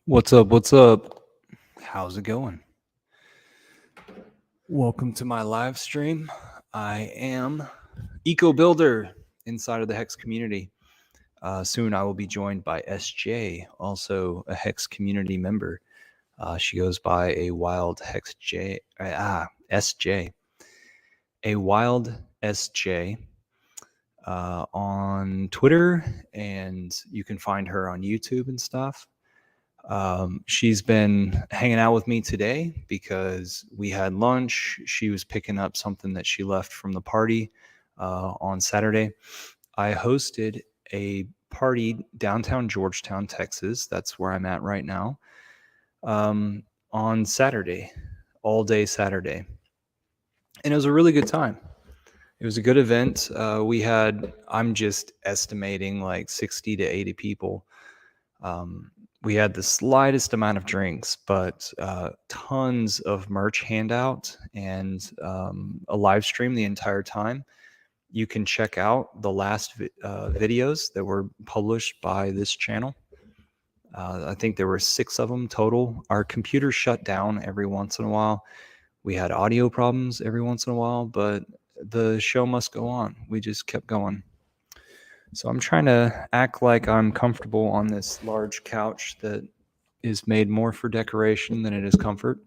What's up? What's up? How's it going? Welcome to my live stream. I am Eco Builder inside of the Hex community. Soon I will be joined by SJ, also a Hex community member. She goes by a wild Hex J, SJ, a wild SJ on Twitter, and you can find her on YouTube and stuff. She's been hanging out with me today because we had lunch. She was picking up something that she left from the party on Saturday. I hosted a party downtown Georgetown, Texas. That's where I'm at right now. On Saturday, all day Saturday. And it was a really good time. It was a good event. I'm just estimating like 60 to 80 people. We had the slightest amount of drinks, but tons of merch handout and a live stream the entire time. You can check out the last videos that were published by this channel. I think there were 6 of them total. Our computer shut down every once in a while. We had audio problems every once in a while, but the show must go on. We just kept going. So I'm trying to act like I'm comfortable on this large couch that is made more for decoration than it is comfort.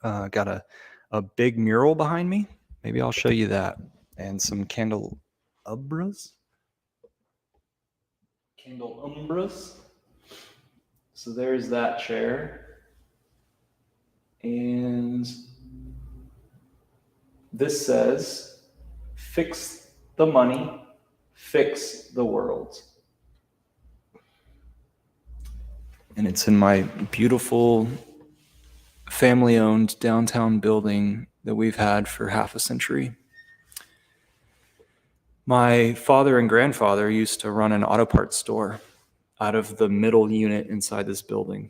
Got a big mural behind me. Maybe I'll show you that. And some candelabras. So there's that chair. And this says, "Fix the money, fix the world." And it's in my beautiful family-owned downtown building that we've had for half a century. My father and grandfather used to run an auto parts store out of the middle unit inside this building,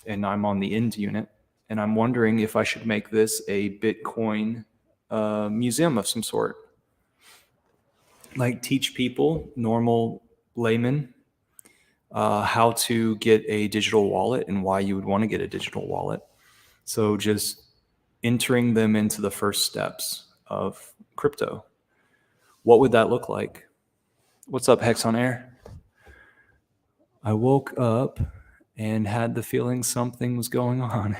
and I'm on the end unit, and I'm wondering if I should make this a Bitcoin museum of some sort. Like teach people, normal laymen, how to get a digital wallet and why you would want to get a digital wallet. So just entering them into the first steps of crypto. What would that look like? What's up, Hex on Air? I woke up and had the feeling something was going on.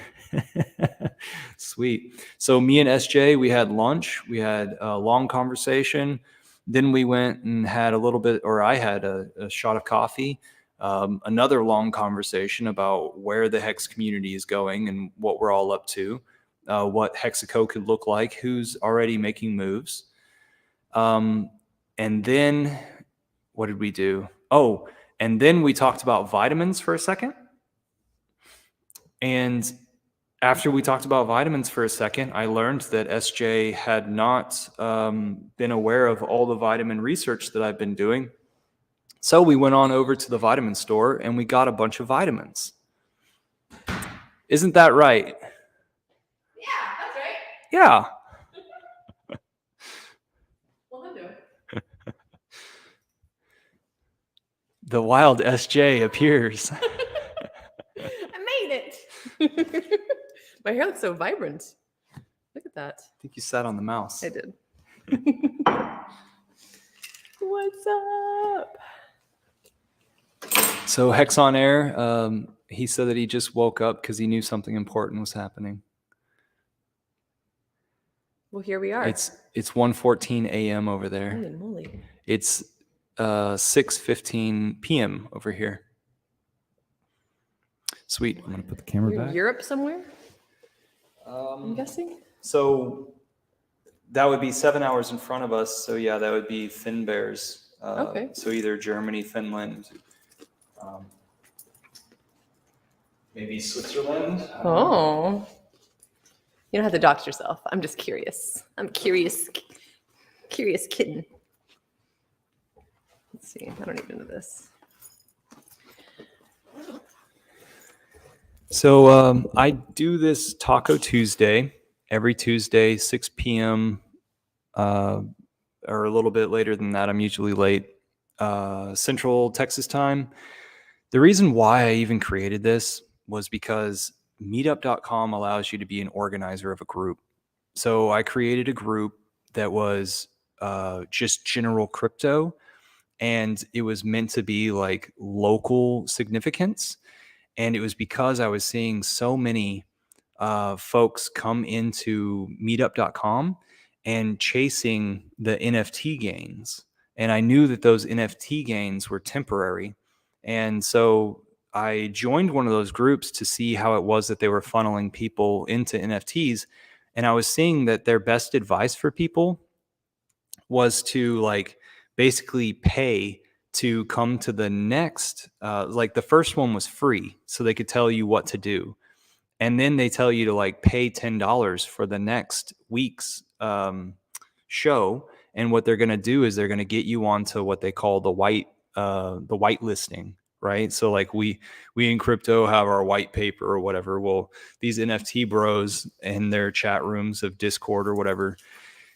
Sweet. So me and SJ, we had lunch. We had a long conversation. Then we went and had I had a shot of coffee. Another long conversation about where the Hex community is going and what we're all up to, what Hexaco could look like, who's already making moves. And then what did we do? Oh, and then we talked about vitamins for a second. And after we talked about vitamins for a second, I learned that SJ had not been aware of all the vitamin research that I've been doing. So we went on over to the vitamin store and we got a bunch of vitamins. Isn't that right? Yeah, that's right. Yeah. Well, I'll do it. The wild SJ appears. I made it. My hair looks so vibrant. Look at that. I think you sat on the mouse. I did. What's up? So Hex on Air, he said that he just woke up because he knew something important was happening. Well, here we are. It's 1:14 a.m. over there. Holy moly. It's 6:15 p.m. over here. Sweet. I'm gonna put the camera You're back. in Europe somewhere? I'm guessing. So that would be 7 hours in front of us. So yeah, that would be Thin Bears. Okay. So either Germany, Finland, maybe Switzerland. Oh. You don't have to dox yourself. I'm just curious. I'm curious kitten. Let's see. I don't even know this. So I do this Taco Tuesday every Tuesday, 6 p.m. Or a little bit later than that. I'm usually late Central Texas time. The reason why I even created this was because meetup.com allows you to be an organizer of a group. So I created a group that was just general crypto, and it was meant to be like local significance. And it was because I was seeing so many folks come into meetup.com and chasing the NFT gains. And I knew that those NFT gains were temporary. And so I joined one of those groups to see how it was that they were funneling people into NFTs. And I was seeing that their best advice for people was to like basically pay to come to the next, like the first one was free. So they could tell you what to do, and then they tell you to like pay $10 for the next week's show. And what they're going to do is they're going to get you onto what they call the white listing, right? So like we in crypto have our white paper or whatever. Well, these NFT bros in their chat rooms of Discord or whatever,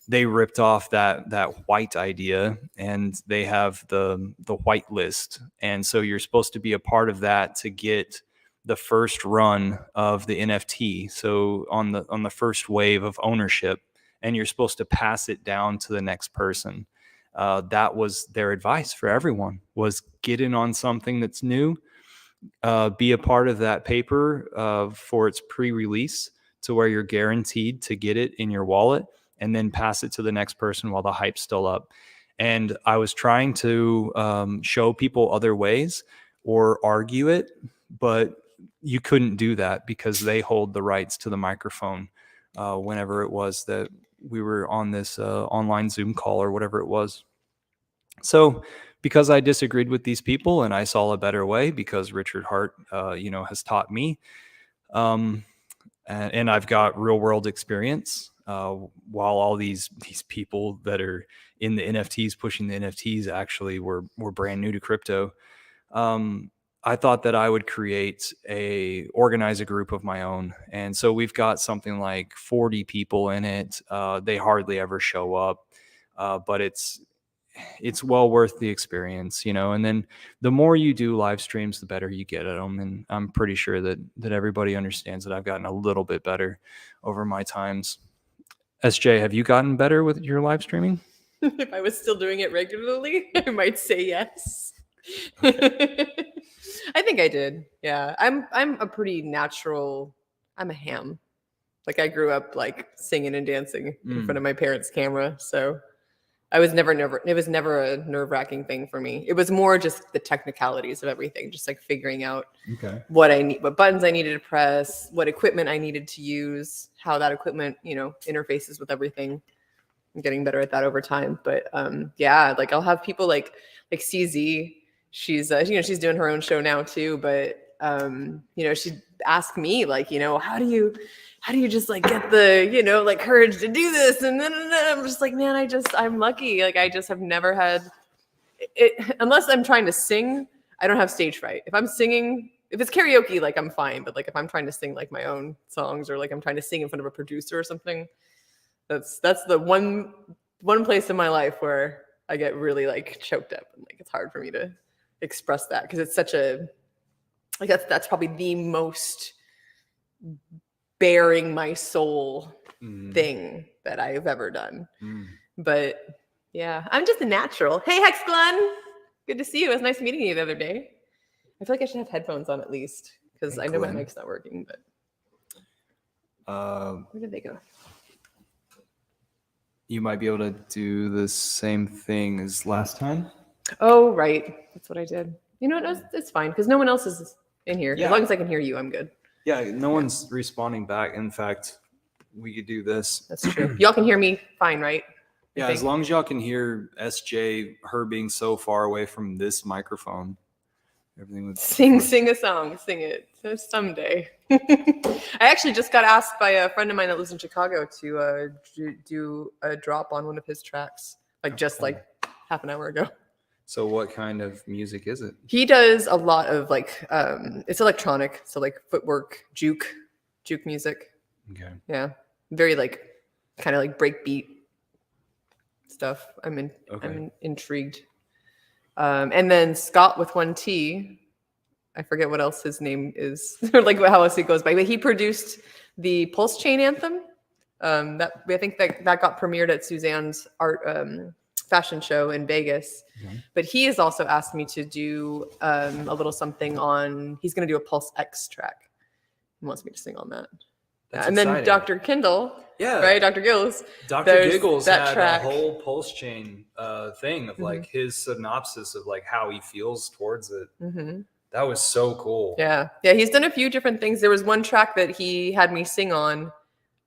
they ripped off that white idea, and they have the white list. And so you're supposed to be a part of that to get the first run of the NFT. So on the first wave of ownership, and you're supposed to pass it down to the next person. That was their advice for everyone: was get in on something that's new, be a part of that paper for its pre-release, to where you're guaranteed to get it in your wallet, and then pass it to the next person while the hype's still up. And I was trying to show people other ways or argue it, but you couldn't do that because they hold the rights to the microphone whenever it was that we were on this online Zoom call or whatever it was. So because I disagreed with these people and I saw a better way, because Richard Hart, has taught me, um, and I've got real world experience. While all these people that are in the NFTs, pushing the NFTs, actually were brand new to crypto. I thought that I would organize a group of my own. And so we've got something like 40 people in it. They hardly ever show up, but it's well worth the experience, and then the more you do live streams, the better you get at them. And I'm pretty sure that everybody understands that I've gotten a little bit better over my times. SJ, have you gotten better with your live streaming? If I was still doing it regularly, I might say yes. I think I did. Yeah. I'm a pretty natural, I'm a ham. Like I grew up like singing and dancing in front of my parents' camera. So I was never, it was never a nerve-wracking thing for me. It was more just the technicalities of everything, just like figuring out what buttons I needed to press, what equipment I needed to use, how that equipment, interfaces with everything. I'm getting better at that over time. But yeah, like I'll have people like CZ. She's she's doing her own show now too. But she'd ask me like, how do you just like get the like courage to do this? And then I'm just like, man, I'm lucky. Like I just have never had it, unless I'm trying to sing. I don't have stage fright. If I'm singing, if it's karaoke, like I'm fine. But like if I'm trying to sing like my own songs, or like I'm trying to sing in front of a producer or something, that's the one place in my life where I get really like choked up, and like it's hard for me to express that, because it's such a like that's probably the most bearing my soul thing that I've ever done. But yeah, I'm just a natural. Hey, Hexglun, good to see you. It was nice meeting you the other day. I feel like I should have headphones on at least, because I know my mic's not working. But where did they go? You might be able to do the same thing as last time. Oh, right. That's what I did. You know what? It's fine, because no one else is in here. Yeah. As long as I can hear you, I'm good. Yeah, no one's responding back. In fact, we could do this. That's true. Y'all can hear me fine, right? Yeah, as long as y'all can hear SJ, her being so far away from this microphone, everything would sing a song, sing it someday. I actually just got asked by a friend of mine that lives in Chicago to do a drop on one of his tracks, like like half an hour ago. So what kind of music is it? He does a lot of like it's electronic, so like footwork, juke music. Okay. Yeah, very like kind of like breakbeat stuff. I'm intrigued. And then Scott with one T, I forget what else his name is, or like how else he goes by, but he produced the Pulse Chain anthem. That I think that got premiered at Suzanne's art fashion show in Vegas. Mm-hmm. But he has also asked me to do a little something on. He's going to do a Pulse X track. He wants me to sing on that. That's and exciting. then Dr. Kindle, Yeah, right? Dr. Gills. Dr. Giggles that had track. a whole Pulse Chain thing of like his synopsis of like how he feels towards it. Mm-hmm. That was so cool. Yeah. He's done a few different things. There was one track that he had me sing on.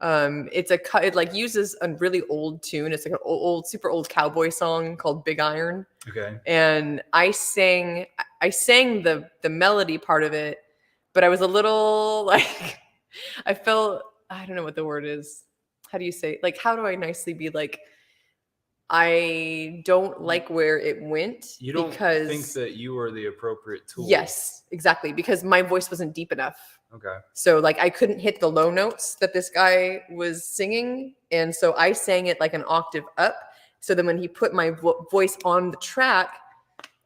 It like uses a really old tune. It's like an old, super old cowboy song called Big Iron. Okay. And I sang the melody part of it, but I was a little like, I felt, I don't know what the word is. How do you say, like, how do I nicely be like, I don't like where it went. You don't because, think that you were the appropriate tool? Yes, exactly. Because my voice wasn't deep enough. Okay. So like I couldn't hit the low notes that this guy was singing. And so I sang it like an octave up. So then when he put my voice on the track,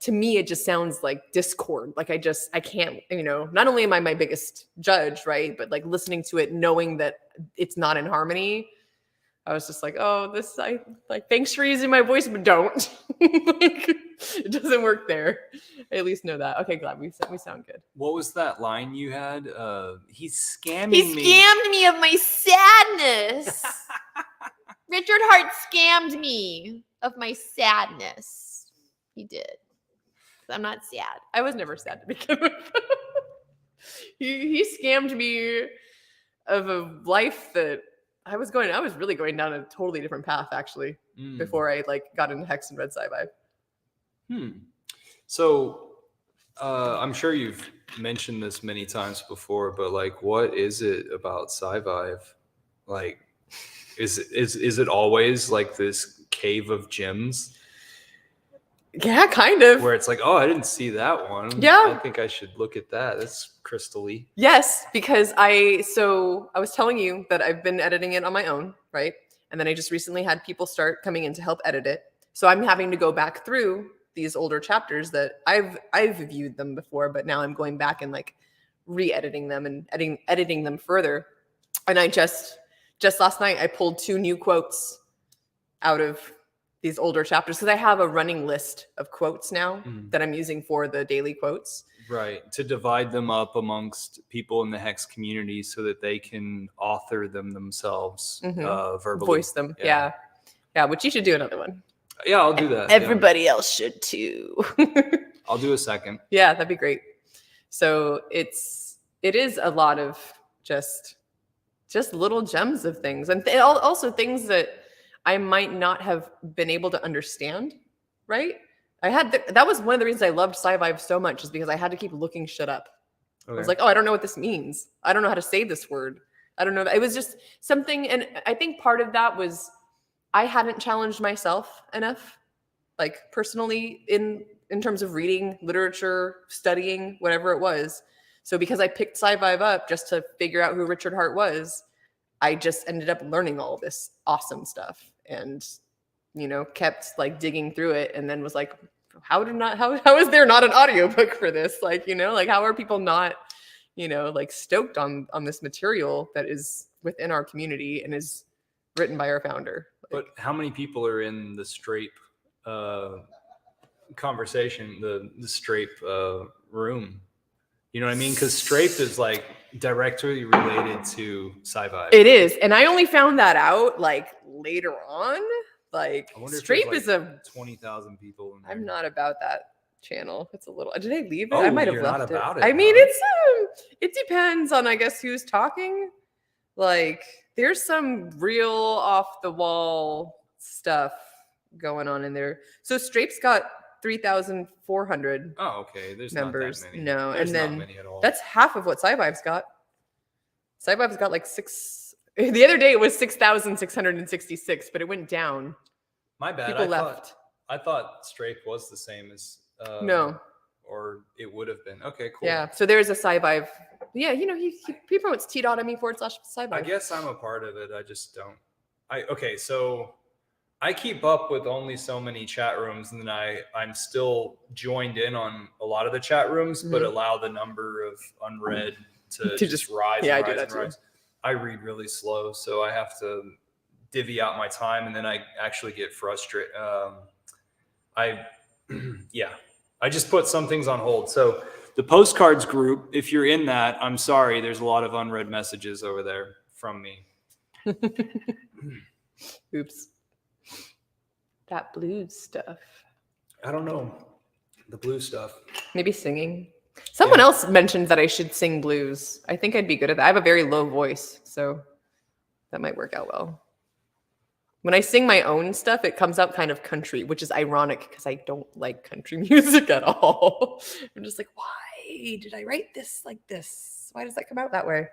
to me, it just sounds like discord. Like I can't, not only am I my biggest judge, right? But like listening to it, knowing that it's not in harmony, I was just like, oh, thanks for using my voice, but don't. Like, it doesn't work there. I at least know that. Okay, glad we sound good. What was that line you had? He's scamming He scammed me of my sadness. Richard Hart scammed me of my sadness. He did. I'm not sad. I was never sad to begin with. he scammed me of a life that I was really going down a totally different path actually before I like got into Hex and Red Sci-Fi. So I'm sure you've mentioned this many times before, but like, what is it about Sci-Fi? Like, is it always like this cave of gems? Yeah, kind of. Where it's like, oh, I didn't see that one. Yeah. I think I should look at that. That's crystal-y. Yes, because I was telling you that I've been editing it on my own, right? And then I just recently had people start coming in to help edit it. So I'm having to go back through these older chapters that I've viewed them before, but now I'm going back and like re-editing them and editing them further. And I just last night I pulled 2 new quotes out of these older chapters because I have a running list of quotes now that I'm using for the daily quotes. Right. To divide them up amongst people in the Hex community so that they can author them themselves verbally. Voice them. Yeah. Which you should do another one. Yeah, I'll do that. Everybody else should too. I'll do a second. Yeah, that'd be great. So it is a lot of just little gems of things. And also things that I might not have been able to understand, right? That was one of the reasons I loved Sci-Fi so much is because I had to keep looking shit up. Okay. I was like, oh, I don't know what this means. I don't know how to say this word. I don't know. It was just something. And I think part of that was I hadn't challenged myself enough, like personally in terms of reading, literature, studying, whatever it was. So because I picked Sci-Fi up just to figure out who Richard Hart was, I just ended up learning all this awesome stuff and, kept like digging through it and then was like, how is there not an audiobook for this? Like, like how are people not, like stoked on this material that is within our community and is written by our founder? But how many people are in the Strape conversation, the Strape room? You know what I mean? Because Strape is like directly related to Sci-Fi. It is. And I only found that out like later on. Like Strape is a 20,000 people in there. I'm not about that channel. It's a little. Did I leave it? Oh, I might have you're left not it. about it. I mean, huh? it depends on I guess who's talking. Like there's some real off the wall stuff going on in there. So Strape's got 3,400. Oh, okay. There's members. Not that many. No, There's and then not many at all. That's half of what Sci-Five's got. Sci-Five's got like 6. The other day it was 6,666, but it went down. My bad. People left. I thought Strape was the same as no, or it would have been. Okay, cool. Yeah. So there's a Sci-Five. Yeah, he promotes t.me/Sci-Five. I guess I'm a part of it. I just don't. Okay, so I keep up with only so many chat rooms, and then I'm still joined in on a lot of the chat rooms, but allow the number of unread to just rise and rise and rise. I read really slow, so I have to divvy out my time, and then I actually get frustrated. I just put some things on hold. So the postcards group, if you're in that, I'm sorry, there's a lot of unread messages over there from me. Oops. That blues stuff. I don't know. The blues stuff. Maybe singing. Someone else mentioned that I should sing blues. I think I'd be good at that. I have a very low voice, so that might work out well. When I sing my own stuff, it comes out kind of country, which is ironic because I don't like country music at all. I'm just like, why did I write this like this? Why does that come out that way?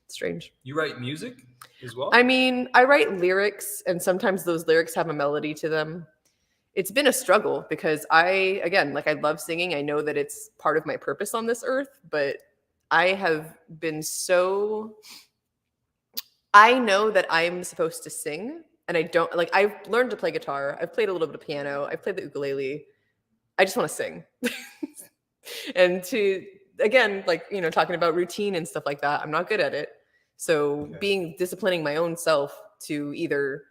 Strange. You write music as well? I mean, I write lyrics, and sometimes those lyrics have a melody to them. It's been a struggle because I love singing. I know that it's part of my purpose on this earth, but I know that I'm supposed to sing, and I don't, like, I've learned to play guitar. I've played a little bit of piano. I've played the ukulele. I just want to sing. And talking about routine and stuff like that, I'm not good at it. So disciplining my own self to either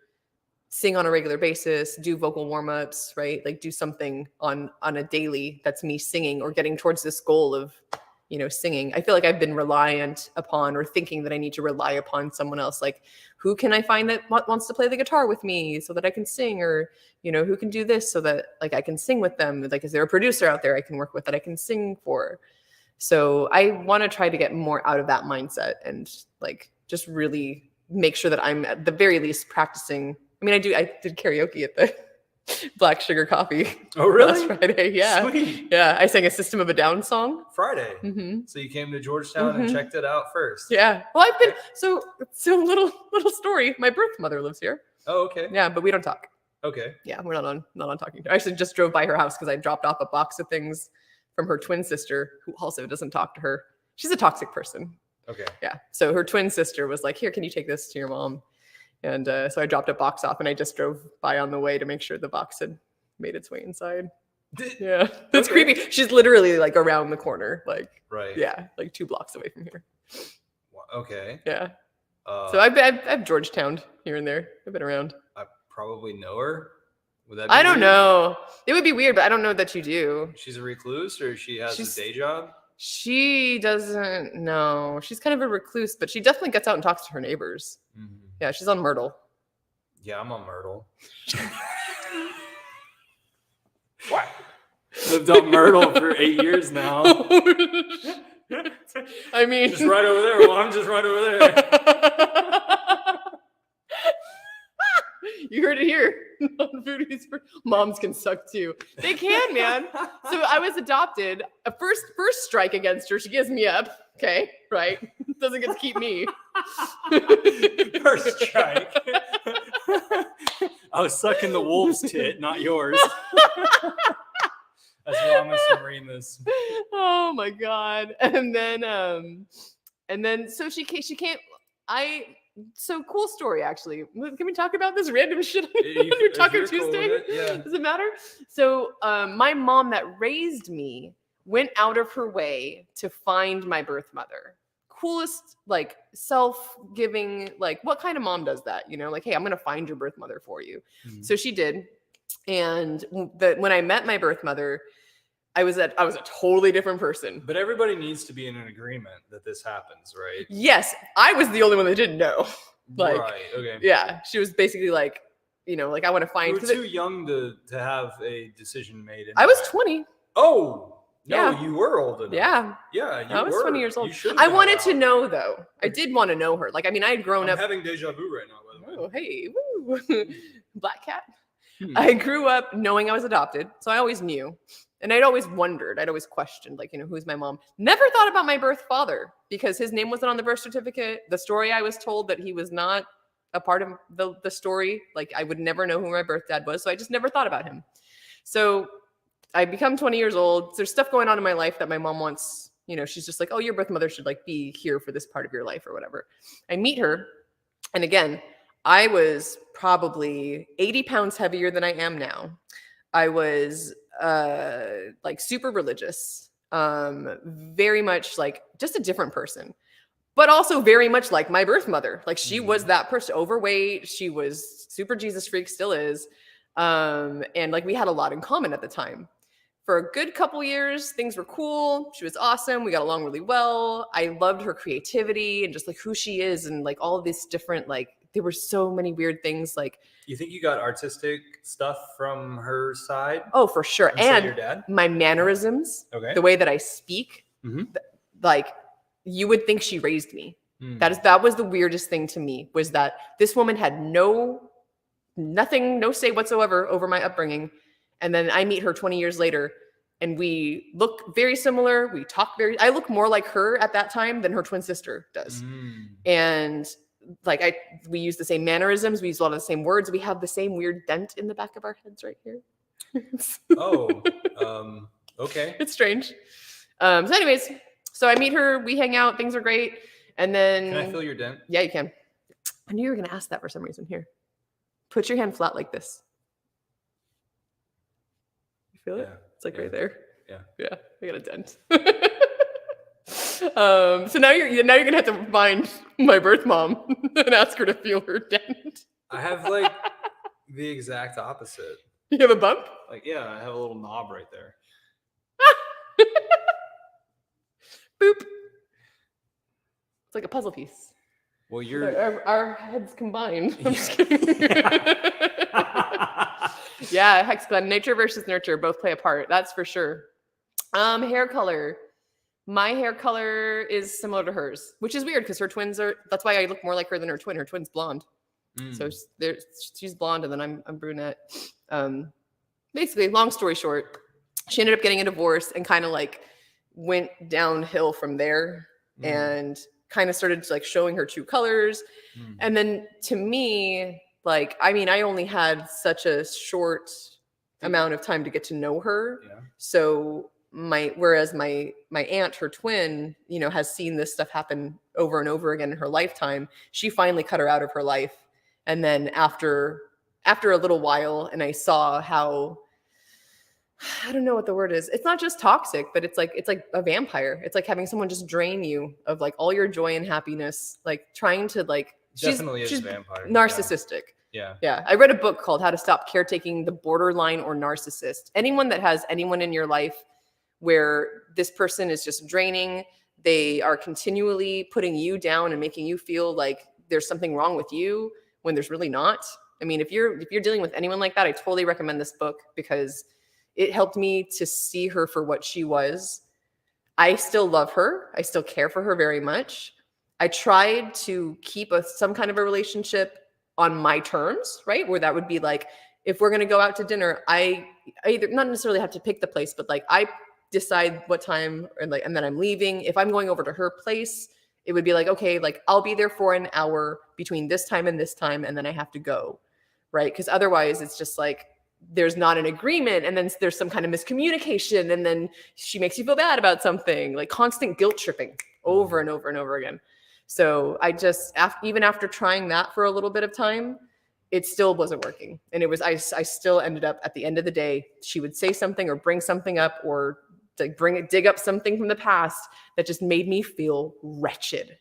sing on a regular basis, do vocal warm-ups, right? Like do something on a daily that's me singing or getting towards this goal of, singing. I feel like I've been reliant upon or thinking that I need to rely upon someone else. Like, who can I find that wants to play the guitar with me so that I can sing? Or, who can do this so that like I can sing with them? Like, is there a producer out there I can work with that I can sing for? So I want to try to get more out of that mindset and like just really make sure that I'm at the very least practicing. I mean, I did karaoke at the Black Sugar Coffee. Oh, really? Last Friday, yeah. Sweet. Yeah, I sang a System of a Down song. Friday. Mm-hmm. So you came to Georgetown and checked it out first. Yeah. Well, I've been so little story. My birth mother lives here. Oh, okay. Yeah, but we don't talk. Okay. Yeah, we're not on talking. I actually just drove by her house because I dropped off a box of things from her twin sister, who also doesn't talk to her. She's a toxic person. Okay. Yeah. So her twin sister was like, "Here, can you take this to your mom?" And so I dropped a box off, and I just drove by on the way to make sure the box had made its way inside. Yeah, that's creepy. She's literally like around the corner, like yeah, like 2 blocks away from here. Okay. Yeah. So I've Georgetowned here and there. I've been around. I probably know her. Would that be I don't know. It would be weird, but I don't know that you do. She's a recluse, or she has a day job? She doesn't know. She's kind of a recluse, but she definitely gets out and talks to her neighbors. Mm-hmm. Yeah, she's on Myrtle. Yeah, I'm on Myrtle. What? Lived on Myrtle for 8 years now. I mean, just right over there. Well, I'm just right over there. You heard it here. Moms can suck too. They can, man. So I was adopted. A first strike against her. She gives me up. Okay, right? Doesn't get to keep me. First strike. I was sucking the wolf's tit, not yours. That's why I'm reading this. Oh my god! And then so she can't. So cool story, actually. Can we talk about this random shit on your Taco Tuesday? Cool, yeah. Does it matter? So my mom that raised me went out of her way to find my birth mother. Coolest, like self-giving, like what kind of mom does that? Like, hey, I'm going to find your birth mother for you. Mm-hmm. So she did. And when I met my birth mother, I was a totally different person. But everybody needs to be in an agreement that this happens, right? Yes. I was the only one that didn't know. Like, right. Okay. Yeah. She was basically like, like I want to find. You were too young to have a decision made. I was 20. Oh, no, yeah. You were old enough. Yeah. Yeah. I was 20 years old. I wanted to know, though. I did want to know her. Like, I mean, I had grown up. I'm having deja vu right now, by the way. Oh, hey. Woo. Black cat. I grew up knowing I was adopted. So I always knew. And I'd always wondered, I'd always questioned, like, who's my mom? Never thought about my birth father because his name wasn't on the birth certificate. The story I was told that he was not a part of the story. Like, I would never know who my birth dad was. So I just never thought about him. So I become 20 years old. There's stuff going on in my life that my mom wants, she's just like, oh, your birth mother should like be here for this part of your life or whatever. I meet her. And again, I was probably 80 pounds heavier than I am now. I was like super religious, very much like just a different person, but also very much like my birth mother. Like she was that person, overweight. She was super Jesus freak, still is. And like we had a lot in common at the time. For a good couple years, things were cool. She was awesome. We got along really well. I loved her creativity and just like who she is and like all of this different, like there were so many weird things. Like, you think you got artistic stuff from her side? oh, for sure. And your And dad? my mannerisms, Okay. the way that I speak, Mhm. like you would think she raised me. Mm. That was the weirdest thing to me, was that this woman had no say whatsoever over my upbringing. And then I meet her 20 years later and we look very similar. We talk I look more like her at that time than her twin sister does. And like we use the same mannerisms. We use a lot of the same words. We have the same weird dent in the back of our heads right here. Oh, okay. It's strange. So anyways, so I meet her, we hang out, things are great. And then Can I feel your dent? Yeah, you can. I knew you were going to ask that for some reason. Here. Put your hand flat like this. You feel it? Yeah. It's like Yeah. right there. Yeah. Yeah, I got a dent. So now you're gonna have to find my birth mom and ask her to feel her dent. I have like the exact opposite. You have a bump? Like, yeah, I have a little knob right there. Boop. It's like a puzzle piece. Well, you're. Our heads combined. I'm just kidding. Yeah, hex Glenn. Nature versus nurture both play a part. That's for sure. Hair color. My hair color is similar to hers, which is weird because her twins are. That's why I look more like her than her twin. Her twin's blonde, so she's blonde and then I'm brunette. Basically, long story short, she ended up getting a divorce and kind of like went downhill from there and kind of started like showing her true colors. And then to me, like, I mean, I only had such a short amount of time to get to know her. Yeah. So whereas my aunt, her twin, you know, has seen this stuff happen over and over again in her lifetime. She finally cut her out of her life. And then after a little while, and I saw how, I don't know what the word is. It's not just toxic, but it's like a vampire. It's like having someone just drain you of like all your joy and happiness, like trying to like, Definitely she's is a vampire. narcissistic. Yeah. Yeah. I read a book called How to Stop Caretaking, the Borderline or Narcissist. Anyone that has anyone in your life where this person is just draining, they are continually putting you down and making you feel like there's something wrong with you when there's really not. I mean, if you're dealing with anyone like that, I totally recommend this book because it helped me to see her for what she was. I still love her. I still care for her very much. I tried to keep some kind of a relationship on my terms, right? Where that would be like, if we're going to go out to dinner, I either not necessarily have to pick the place, but like I decide what time and then I'm leaving. If I'm going over to her place, it would be like, okay, like I'll be there for an hour between this time, and then I have to go, right? Because otherwise it's just like, there's not an agreement, and then there's some kind of miscommunication, and then she makes you feel bad about something, like constant guilt tripping over and over and over again. So I just, even after trying that for a little bit of time, it still wasn't working. And it was, I still ended up at the end of the day, she would say something or bring something up or like dig up something from the past that just made me feel wretched.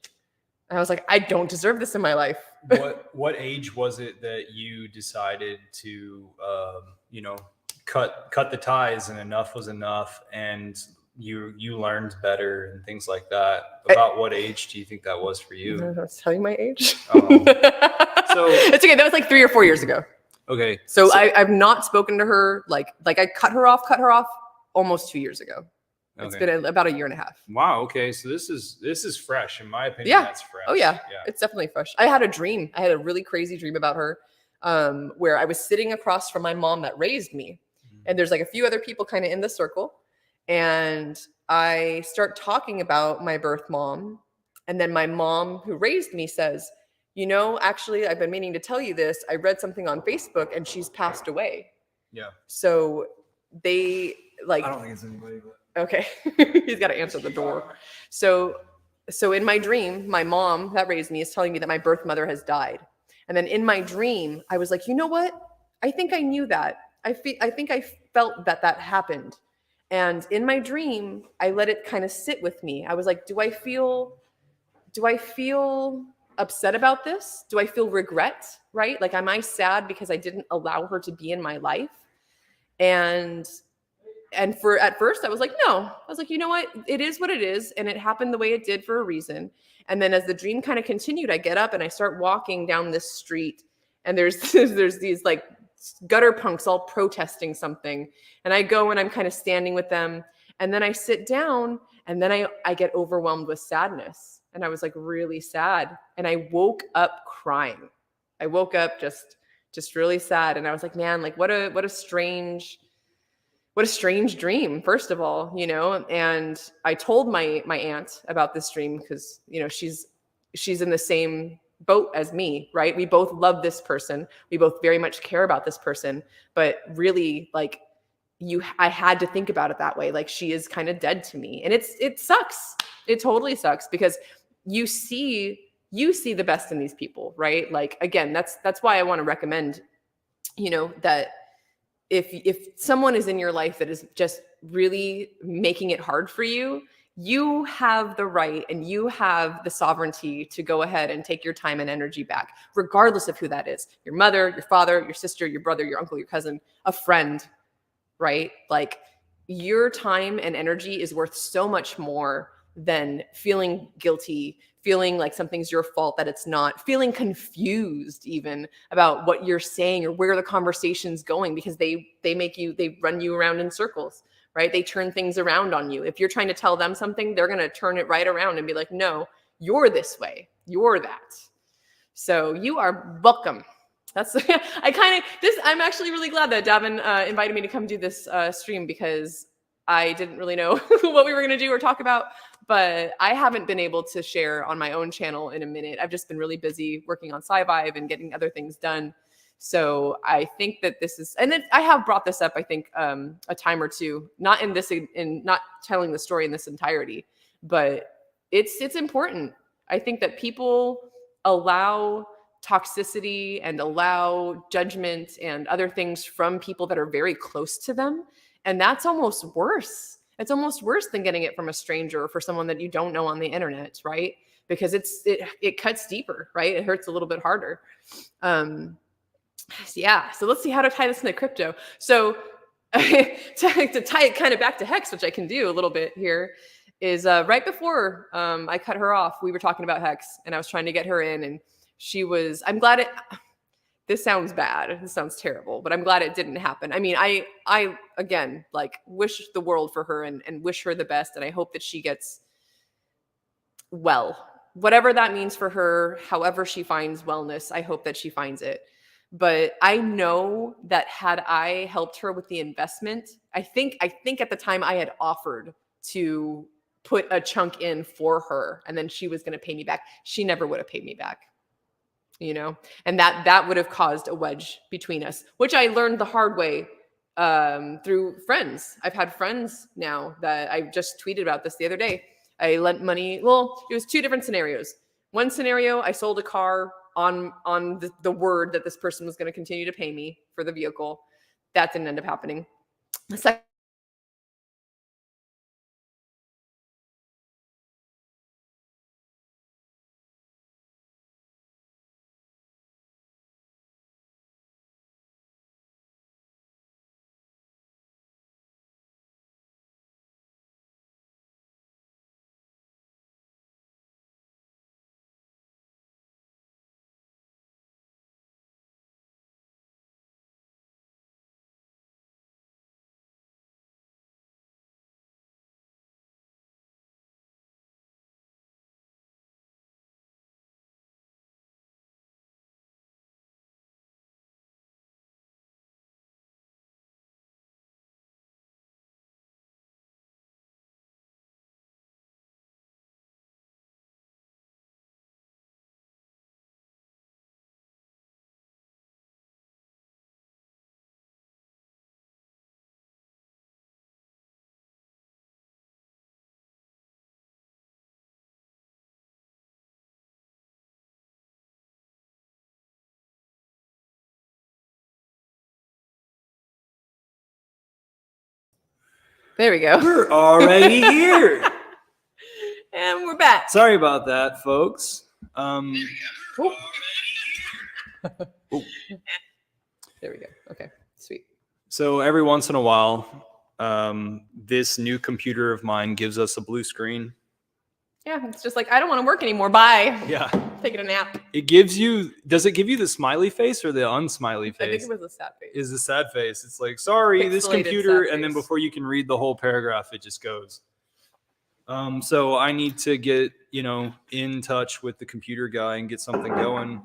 And I was like, I don't deserve this in my life. What age was it that you decided to, cut the ties and enough was enough, and you learned better and things like that? About what age do you think that was for you? I was telling my age. So It's okay. That was like 3 or 4 years ago. Okay. So I've not spoken to her. Like I cut her off almost 2 years ago. It's been about a year and a half. Wow. Okay. So this is fresh, in my opinion. Yeah. That's fresh. Oh yeah. It's definitely fresh. I had a dream. I had a really crazy dream about her, where I was sitting across from my mom that raised me, and there's like a few other people kind of in the circle, and I start talking about my birth mom, and then my mom who raised me says, you know, actually, I've been meaning to tell you this. I read something on Facebook, and she's passed away. Yeah. So they like. I don't think it's anybody, but. Okay. He's got to answer the door. So in my dream, my mom that raised me is telling me that my birth mother has died. And then in my dream, I was like, you know what? I think I knew that. I think I felt that happened. And in my dream, I let it kind of sit with me. I was like, do I feel upset about this? Do I feel regret? Right? Like, am I sad because I didn't allow her to be in my life? And for at first I was like, no. I was like, you know what? It is what it is, and it happened the way it did for a reason. And then as the dream kind of continued, I get up and I start walking down this street, and there's there's these like gutter punks all protesting something. And I go and I'm kind of standing with them, and then I sit down, and then I get overwhelmed with sadness. And I was like really sad, and I woke up crying. I woke up just really sad, and I was like, man, like what a strange dream, first of all, you know. And I told my aunt about this dream because, you know, she's in the same boat as me, right? We both love this person. We both very much care about this person, but really, like, I had to think about it that way. Like, she is kind of dead to me. And it sucks. It totally sucks, because you see the best in these people, right? Like, again, that's why I want to recommend, you know, that if someone is in your life that is just really making it hard for you, you have the right and you have the sovereignty to go ahead and take your time and energy back, regardless of who that is. Your mother, your father, your sister, your brother, your uncle, your cousin, a friend, right? Like, your time and energy is worth so much more than feeling guilty, feeling like something's your fault that it's not, feeling confused even about what you're saying or where the conversation's going, because they run you around in circles, right? They turn things around on you. If you're trying to tell them something, they're going to turn it right around and be like, no, you're this way, you're that. So you are welcome. That's I'm actually really glad that Davin invited me to come do this stream, because I didn't really know what we were going to do or talk about, but I haven't been able to share on my own channel in a minute. I've just been really busy working on Sci-Vive and getting other things done. So I think that this is, and I have brought this up, I think, a time or two, not not telling the story in this entirety, but it's important. I think that people allow toxicity and allow judgment and other things from people that are very close to them. And that's almost worse. It's almost worse than getting it from a stranger or for someone that you don't know on the internet, right? Because it cuts deeper, right? It hurts a little bit harder. Yeah. So let's see how to tie this into crypto. So to tie it kind of back to Hex, which I can do a little bit here, is right before I cut her off, we were talking about Hex, and I was trying to get her in, and I'm glad this sounds bad. This sounds terrible, but I'm glad it didn't happen. I mean, I again, like, wish the world for her and wish her the best. And I hope that she gets well, whatever that means for her, however she finds wellness, I hope that she finds it. But I know that had I helped her with the investment, I think at the time I had offered to put a chunk in for her, and then she was going to pay me back. She never would have paid me back. You know, and that would have caused a wedge between us, which I learned the hard way through friends. I've had friends now that I just tweeted about this the other day. I lent money. Well, it was two different scenarios. One scenario, I sold a car on the word that this person was going to continue to pay me for the vehicle. That didn't end up happening. The second There we go. We're already here. And we're back. Sorry about that, folks. Oop. There we go. Okay, sweet. So every once in a while, this new computer of mine gives us a blue screen. Yeah, it's just like, I don't want to work anymore. Bye. Yeah. Taking a nap. It gives you, does it give you the smiley face or the unsmiley face? I think it was a sad face. Is the sad face. It's like, sorry, this Pixelated computer, sad and then face. before you can read the whole paragraph, it just goes. So I need to get, in touch with the computer guy and get something going.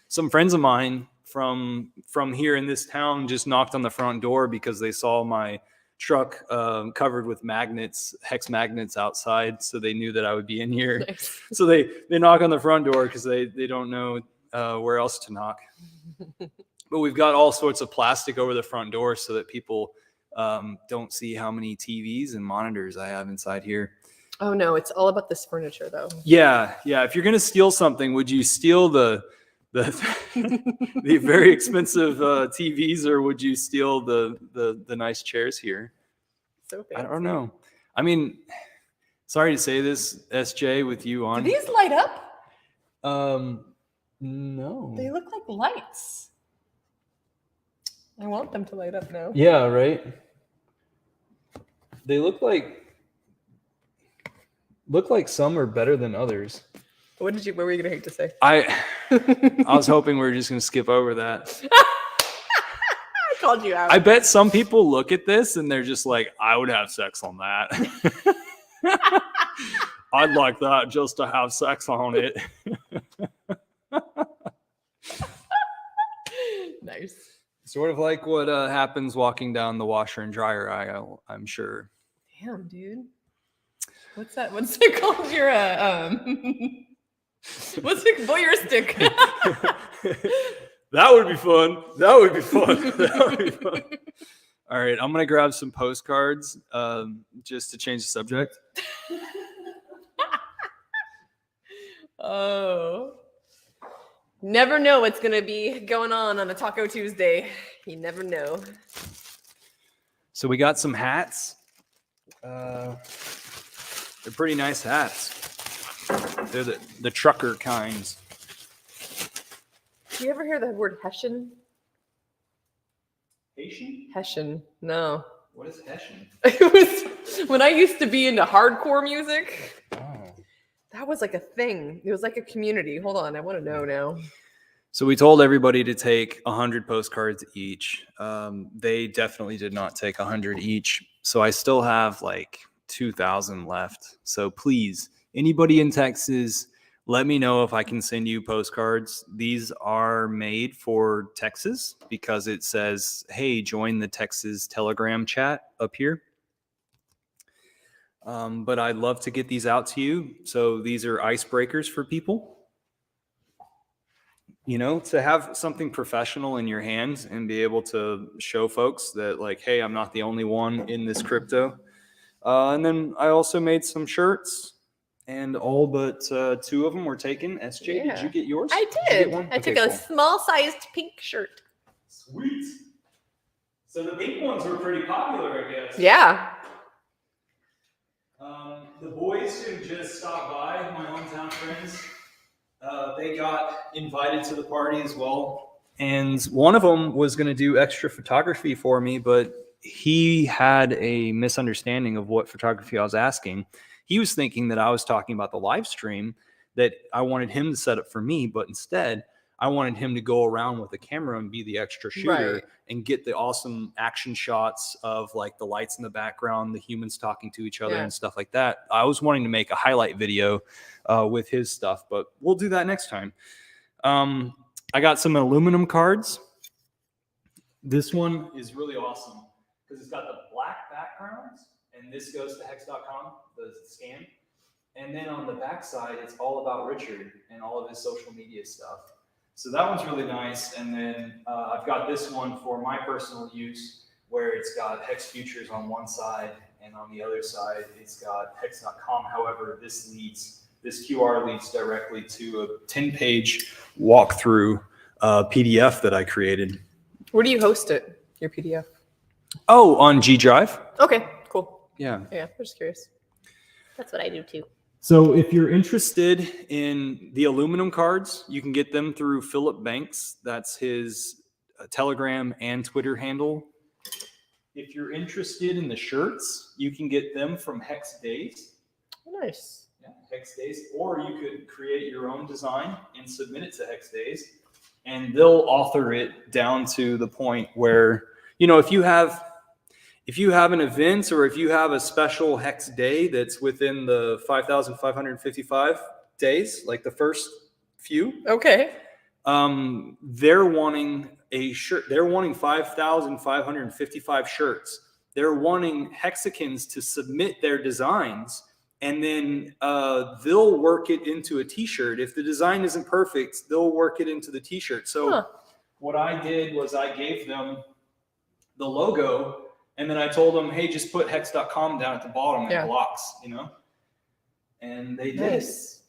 Some friends of mine from here in this town just knocked on the front door because they saw my truck covered with magnets, hex magnets outside, so they knew that I would be in here. Nice. So they knock on the front door because they don't know where else to knock. But we've got all sorts of plastic over the front door so that people don't see how many TVs and monitors I have inside here. Oh no, it's all about this furniture though. Yeah. If you're gonna steal something, would you steal the the very expensive TVs, or would you steal the nice chairs here? So fancy. I don't know. I mean, sorry to say this, SJ, with you on. Do these light up? No. They look like lights. I want them to light up now. Yeah, right. They look like some are better than others. What were you gonna hate to say? I was hoping we were just gonna skip over that. I called you out. I bet some people look at this and they're just like, I would have sex on that. I'd like that just to have sex on it. Nice. Sort of like what happens walking down the washer and dryer aisle, I'm sure. Damn, dude. What's that? What's it called? Your what's it? Voyeuristic. That would be fun. That would be fun. All right, I'm gonna grab some postcards just to change the subject. Oh. Never know what's gonna be going on a Taco Tuesday. You never know. So we got some hats. They're pretty nice hats. They're the trucker kinds. Do you ever hear the word Hessian? Haitian? Hessian. No. What is Hessian? It was when I used to be into hardcore music. Oh. That was like a thing. It was like a community. Hold on, I want to know now. So we told everybody to take 100 postcards each. They definitely did not take 100 each. So I still have like 2,000 left. So please, anybody in Texas, let me know if I can send you postcards. These are made for Texas because it says, hey, join the Texas Telegram chat up here. But I'd love to get these out to you. So these are icebreakers for people. To have something professional in your hands and be able to show folks that like, hey, I'm not the only one in this crypto. And then I also made some shirts, and all but 2 of them were taken. SJ, Yeah. Did you get yours? I you did. get one? I took a small-sized pink shirt. Sweet. So the pink ones were pretty popular, I guess. Yeah. The boys who just stopped by, my hometown friends, they got invited to the party as well. And one of them was going to do extra photography for me, but he had a misunderstanding of what photography I was asking. He was thinking that I was talking about the live stream that I wanted him to set up for me, but instead I wanted him to go around with the camera and be the extra shooter Right. and get the awesome action shots of like the lights in the background, the humans talking to each other Yeah. and stuff like that. I was wanting to make a highlight video with his stuff, but we'll do that next time. I got some aluminum cards. This one is really awesome because it's got the black background, and this goes to hex.com, the scan. And then on the back side, it's all about Richard and all of his social media stuff. So that one's really nice. And then I've got this one for my personal use where it's got Hex Futures on one side, and on the other side, it's got hex.com. However, this QR leads directly to a 10-page walkthrough PDF that I created. Where do you host it? Your PDF? Oh, on G Drive. Okay, Yeah. Yeah, I'm just curious. That's what I do too. So if you're interested in the aluminum cards, you can get them through Philip Banks. That's his Telegram and Twitter handle. If you're interested in the shirts, you can get them from Hex Days. Nice. Yeah, Hex Days. Or you could create your own design and submit it to Hex Days. And they'll author it down to the point where, you know, if you have an event or if you have a special Hex Day that's within the 5,555 days, like the first few, Okay. they're wanting a shirt. They're wanting 5,555 shirts. They're wanting Hexicans to submit their designs, and then they'll work it into a T-shirt. If the design isn't perfect, they'll work it into the T-shirt. So what I did was I gave them the logo, and then I told them, hey, just put hex.com down at the bottom in blocks, you know? And they did. Nice.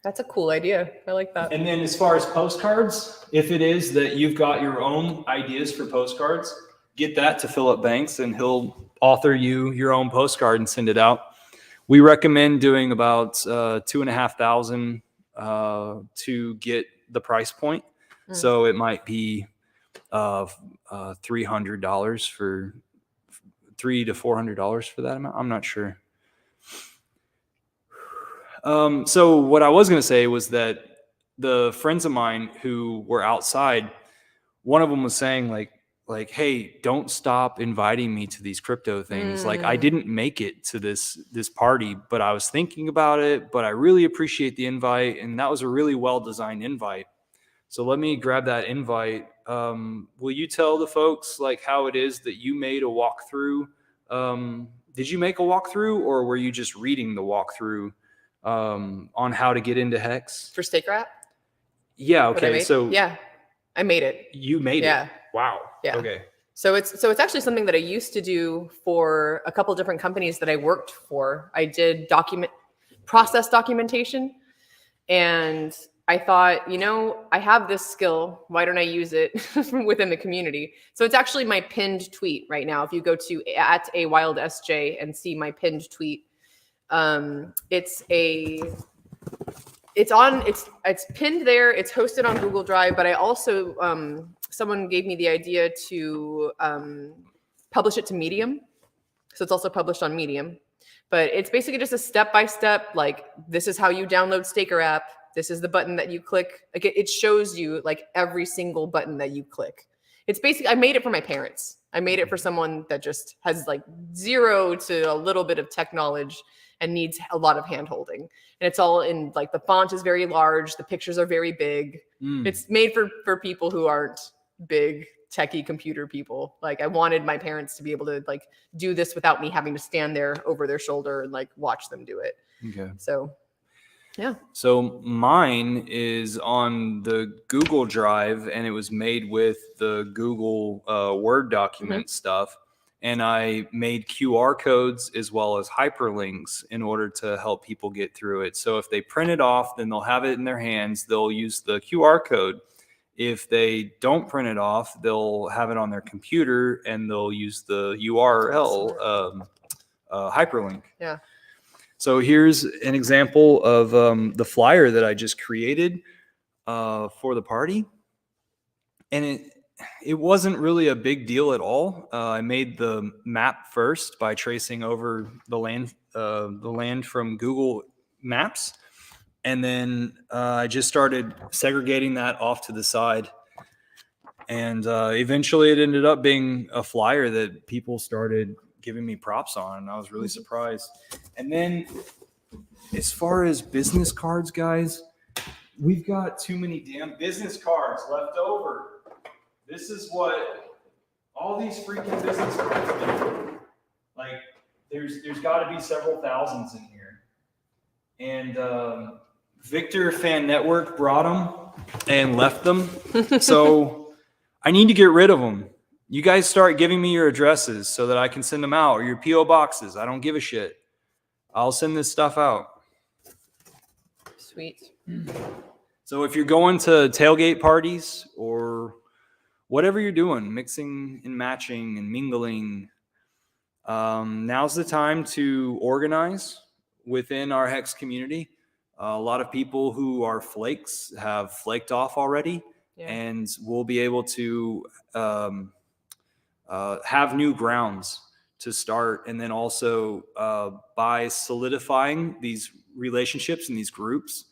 That's a cool idea. I like that. And then as far as postcards, if it is that you've got your own ideas for postcards, get that to Philip Banks and he'll author you your own postcard and send it out. We recommend doing about 2,500 to get the price point. So it might be $300 for $300 to $400 for that amount. I'm not sure. So what I was going to say was that the friends of mine who were outside, one of them was saying like, hey, don't stop inviting me to these crypto things. Like I didn't make it to this party, but I was thinking about it, but I really appreciate the invite. And that was a really well-designed invite. So let me grab that invite. Will you tell the folks like how it is that you made a walkthrough? Did you make a walkthrough or were you just reading the walkthrough on how to get into Hex? For Staker app? Yeah. Okay. So yeah, I made it. You made it. Wow. Yeah. Okay. So it's actually something that I used to do for a couple different companies that I worked for. I did process documentation, and I thought, you know, I have this skill. Why don't I use it within the community? So it's actually my pinned tweet right now. If you go to @awildsj and see my pinned tweet, it's pinned there. It's hosted on Google Drive, but I also, someone gave me the idea to publish it to Medium. So it's also published on Medium, but it's basically just a step-by-step, like this is how you download Staker app. This is the button that you click. Like it shows you like every single button that you click. It's basically, I made it for my parents. I made it for someone that just has like zero to a little bit of tech knowledge and needs a lot of hand holding. And it's all in like the font is very large. The pictures are very big. It's made for people who aren't big techie computer people. Like I wanted my parents to be able to like do this without me having to stand there over their shoulder and like watch them do it. Okay. So yeah. So mine is on the Google Drive and it was made with the Google Word document stuff. And I made QR codes as well as hyperlinks in order to help people get through it. So if they print it off, then they'll have it in their hands. They'll use the QR code. If they don't print it off, they'll have it on their computer and they'll use the URL hyperlink. Yeah. So here's an example of the flyer that I just created for the party. And it wasn't really a big deal at all. I made the map first by tracing over the land from Google Maps. And then I just started segregating that off to the side. And eventually it ended up being a flyer that people started giving me props on. And I was really surprised. And then as far as business cards, guys, we've got too many damn business cards left over. This is what all these freaking business cards do. Like, there's got to be several thousands in here. And Victor Fan Network brought them and left them. So I need to get rid of them. You guys start giving me your addresses so that I can send them out, or your P.O. boxes. I don't give a shit. I'll send this stuff out. Sweet. So if you're going to tailgate parties or whatever you're doing, mixing and matching and mingling, Now's the time to organize within our Hex community. A lot of people who are flakes have flaked off already, and we'll be able to have new grounds to start. And then also by solidifying these relationships and these groups,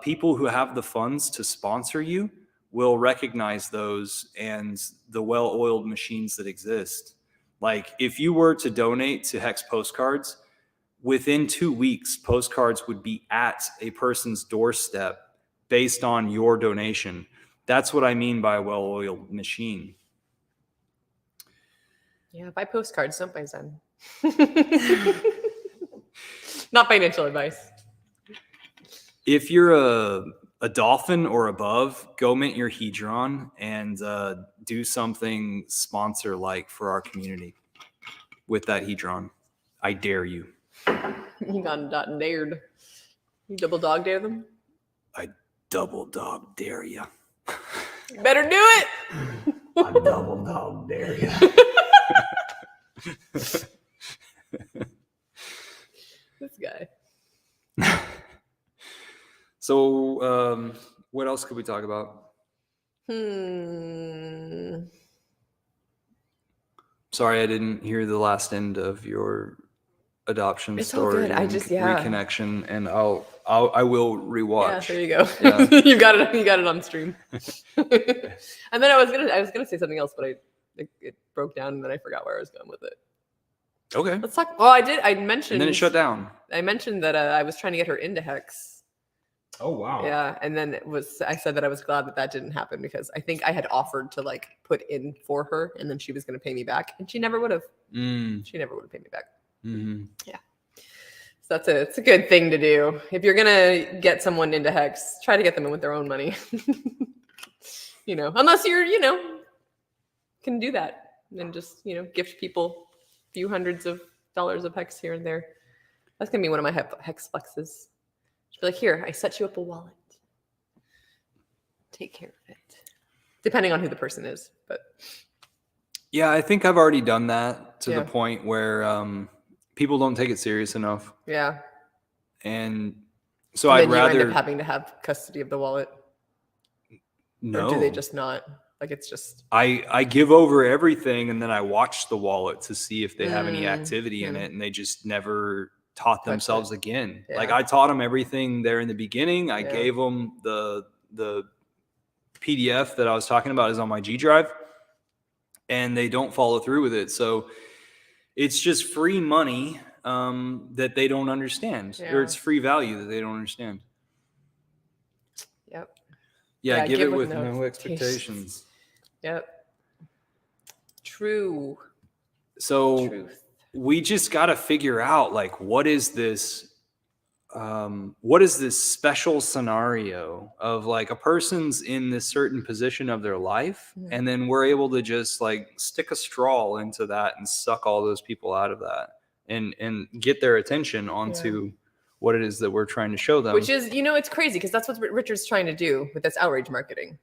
people who have the funds to sponsor you will recognize those and the well-oiled machines that exist. Like if you were to donate to Hex Postcards, within 2 weeks, postcards would be at a person's doorstep based on your donation. That's what I mean by a well-oiled machine. Yeah, buy postcards, don't buy Zen. Not financial advice. If you're a dolphin or above, go mint your Hedron and do something sponsor-like for our community with that Hedron. I dare you. You got dared. You double dog dare them? I double dog dare you. Better do it. I double dog dare you. This guy. So, what else could we talk about? Sorry, I didn't hear the last end of your adoption It's all story. good. I and just reconnection, and I will rewatch. Yeah, there you go. Yeah. You got it. You got it on stream. And then I was gonna say something else, but it broke down, and then I forgot where I was going with it. Okay. Let's talk. Well, I mentioned. And then it shut down. I mentioned that I was trying to get her into Hex. Oh wow. Yeah, and then I said that I was glad that didn't happen because I think I had offered to like put in for her, and then she was going to pay me back, and she never would have. She never would have paid me back. Mm-hmm. Yeah. So it's a good thing to do. If you're gonna get someone into Hex, try to get them in with their own money. Unless you're, can do that and just, gift people a few hundreds of dollars of Hex here and there. That's gonna be one of my Hex flexes. Just be like, here, I set you up a wallet. Take care of it. Depending on who the person is, but. Yeah, I think I've already done that to the point where people don't take it serious enough. Yeah. And so and I'd then you rather end up having to have custody of the wallet. No. Or do they just not? Like it's just I give over everything and then I watch the wallet to see if they have any activity in it, and they just never taught themselves again. Yeah. Like I taught them everything there in the beginning. I gave them the PDF that I was talking about is on my G drive, and they don't follow through with it. So it's just free money that they don't understand, or it's free value that they don't understand. Yep. Yeah, give it with no expectations. Yep. True. So Truth. We just got to figure out like what is this special scenario of like a person's in this certain position of their life, and then we're able to just like stick a straw into that and suck all those people out of that and get their attention onto what it is that we're trying to show them. Which is, it's crazy because that's what Richard's trying to do with this outrage marketing.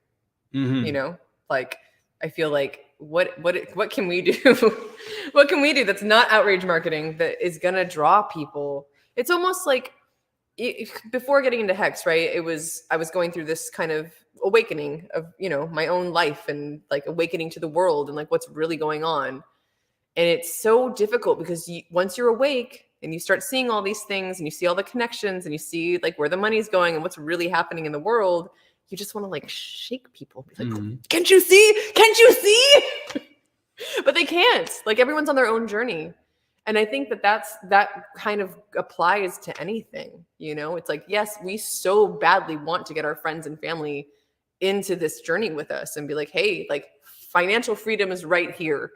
Like I feel like what can we do? What can we do that's not outrage marketing that is gonna draw people? It's almost like before getting into Hex, right? I was going through this kind of awakening of my own life and like awakening to the world and like what's really going on. And it's so difficult because once you're awake and you start seeing all these things and you see all the connections and you see like where the money's going and what's really happening in the world, you just want to like shake people. Be like, Can't you see? Can't you see? But they can't. Like everyone's on their own journey. And I think that kind of applies to anything, It's like, yes, we so badly want to get our friends and family into this journey with us and be like, hey, like financial freedom is right here.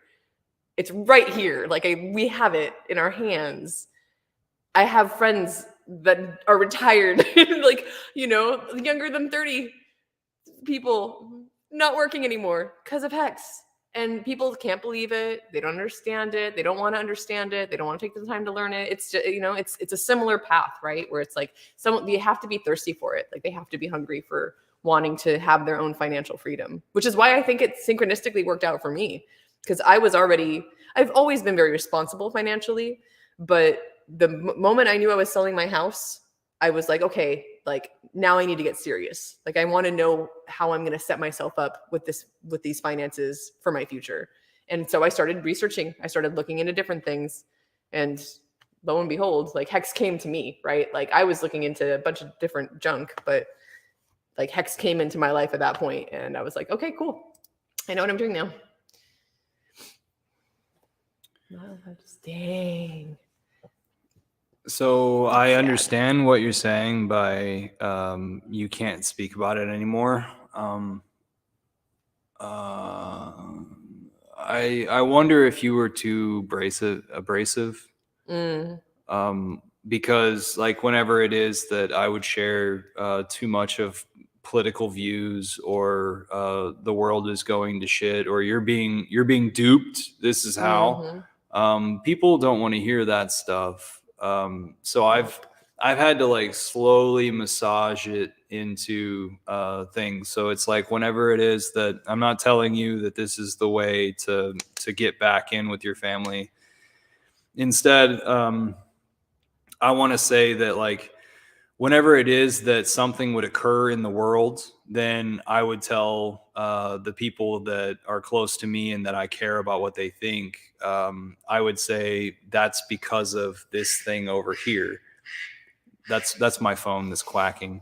It's right here. Like we have it in our hands. I have friends that are retired, like, younger than 30 people not working anymore because of Hex. And people can't believe it. They don't understand it. They don't want to understand it. They don't want to take the time to learn it. It's just, it's a similar path, right? Where it's like you have to be thirsty for it. Like they have to be hungry for wanting to have their own financial freedom, which is why I think it synchronistically worked out for me. because I've always been very responsible financially, but the moment I knew I was selling my house, I was like, okay, like now I need to get serious. Like I want to know how I'm going to set myself up with these finances for my future. And so I started researching, I started looking into different things, and lo and behold, like Hex came to me, right? Like I was looking into a bunch of different junk, but like Hex came into my life at that point, and I was like, okay, cool. I know what I'm doing now. Dang. So I understand what you're saying by you can't speak about it anymore. I wonder if you were too abrasive. Because like whenever it is that I would share too much of political views, or the world is going to shit, or you're being duped, this is how, people don't want to hear that stuff. So I've had to like slowly massage it into things. So it's like whenever it is that I'm not telling you that this is the way to get back in with your family, instead, I want to say that like whenever it is that something would occur in the world, then I would tell the people that are close to me and that I care about what they think. I would say that's because of this thing over here. That's my phone that's quacking.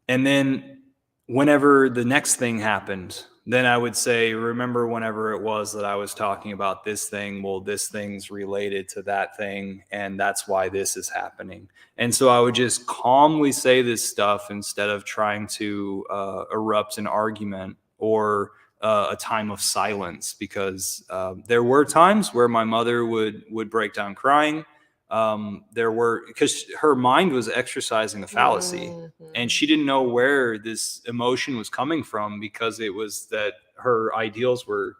And then whenever the next thing happened, then I would say, remember whenever it was that I was talking about this thing, well, this thing's related to that thing, and that's why this is happening. And so I would just calmly say this stuff instead of trying to erupt an argument or a time of silence, because there were times where my mother would break down crying. Because her mind was exercising a fallacy, and she didn't know where this emotion was coming from, because it was that her ideals were,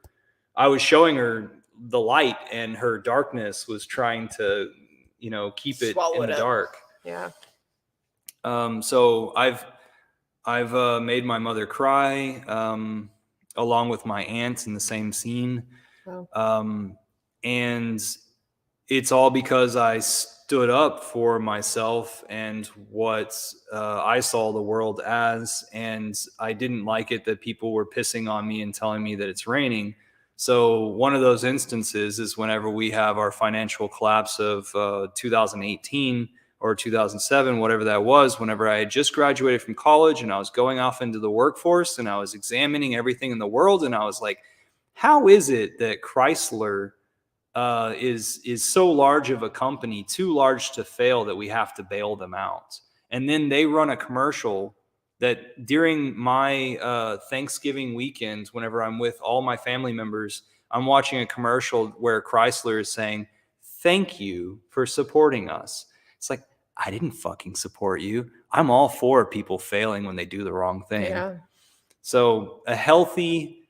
I was showing her the light, and her darkness was trying to, keep it in the dark. Yeah. So I've made my mother cry, along with my aunt in the same scene. Wow. And it's all because I stood up for myself and what I saw the world as, and I didn't like it that people were pissing on me and telling me that it's raining. So one of those instances is whenever we have our financial collapse of 2018 or 2007, whatever that was, whenever I had just graduated from college and I was going off into the workforce and I was examining everything in the world, and I was like, how is it that Chrysler is so large of a company, too large to fail, that we have to bail them out? And then they run a commercial that during my Thanksgiving weekend, whenever I'm with all my family members, I'm watching a commercial where Chrysler is saying, "Thank you for supporting us." It's like, I didn't fucking support you. I'm all for people failing when they do the wrong thing. Yeah. So a healthy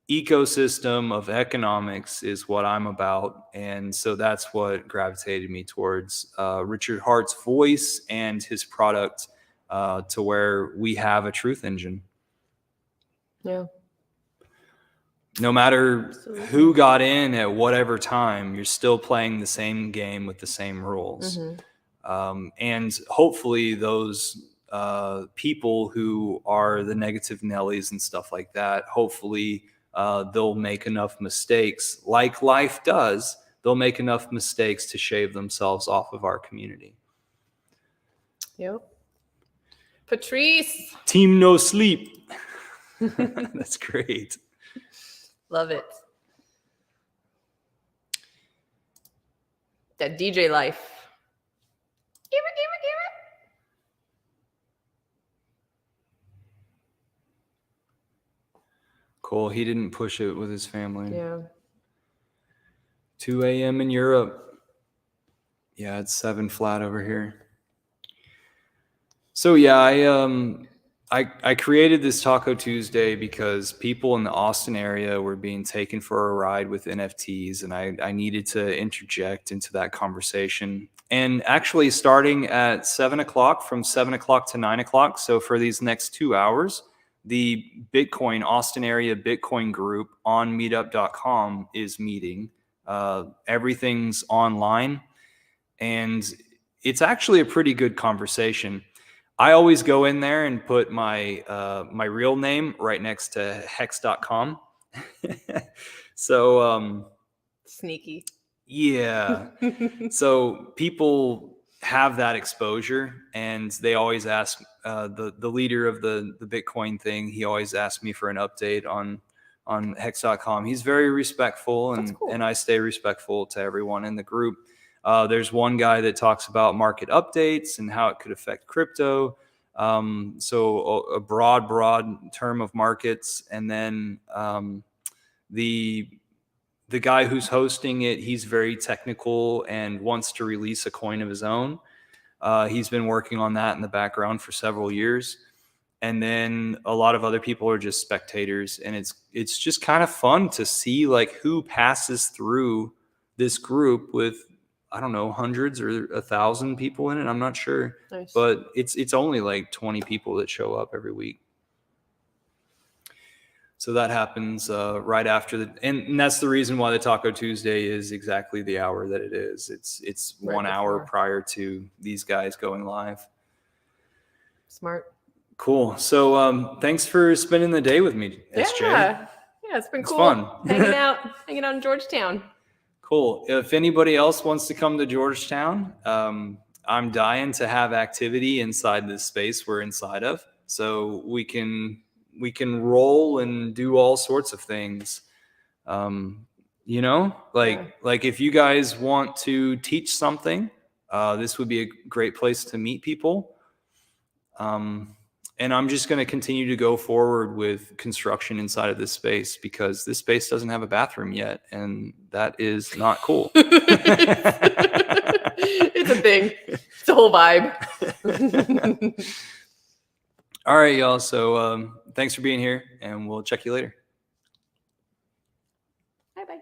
ecosystem of economics is what I'm about. And so that's what gravitated me towards Richard Hart's voice and his product, to where we have a truth engine. Yeah. No matter Absolutely. who got in at whatever time, you're still playing the same game with the same rules. And hopefully those people who are the negative Nellies and stuff like that, hopefully they'll make enough mistakes, like life does. They'll make enough mistakes to shave themselves off of our community. Yep. Patrice. Team No Sleep. That's great. Love it. That DJ life. Cool. He didn't push it with his family. Yeah. 2 a.m. in Europe. Yeah, it's 7 flat over here. So yeah, I created this Taco Tuesday because people in the Austin area were being taken for a ride with NFTs, and I needed to interject into that conversation. And actually, starting at 7 o'clock, from 7 o'clock to 9 o'clock, so for these next 2 hours, the Bitcoin Austin area Bitcoin group on meetup.com is meeting. Everything's online, and it's actually a pretty good conversation. I always go in there and put my my real name right next to hex.com. So Sneaky. yeah. So people have that exposure, and they always ask the leader of the Bitcoin thing. He always asks me for an update on hex.com. He's very respectful, That's and cool. and I stay respectful to everyone in the group. There's one guy that talks about market updates and how it could affect crypto. So a broad term of markets, and then the guy who's hosting it, he's very technical and wants to release a coin of his own. He's been working on that in the background for several years. And then a lot of other people are just spectators, and it's just kind of fun to see like who passes through this group with, I don't know, hundreds or 1,000 people in it. I'm not sure, Nice. but it's only like 20 people that show up every week. So that happens right after and that's the reason why the Taco Tuesday is exactly the hour that it is. It's Right 1 hour before. prior to these guys going live. Smart. Cool. So thanks for spending the day with me, SJ. Yeah, it's been It's cool. fun. hanging out in Georgetown. Cool. If anybody else wants to come to Georgetown, I'm dying to have activity inside this space we're inside of, so we can roll and do all sorts of things. You know, like if you guys want to teach something, this would be a great place to meet people. And I'm just going to continue to go forward with construction inside of this space, because this space doesn't have a bathroom yet, and that is not cool. It's a thing. It's a whole vibe. All right, y'all. So thanks for being here, and we'll check you later. Bye-bye.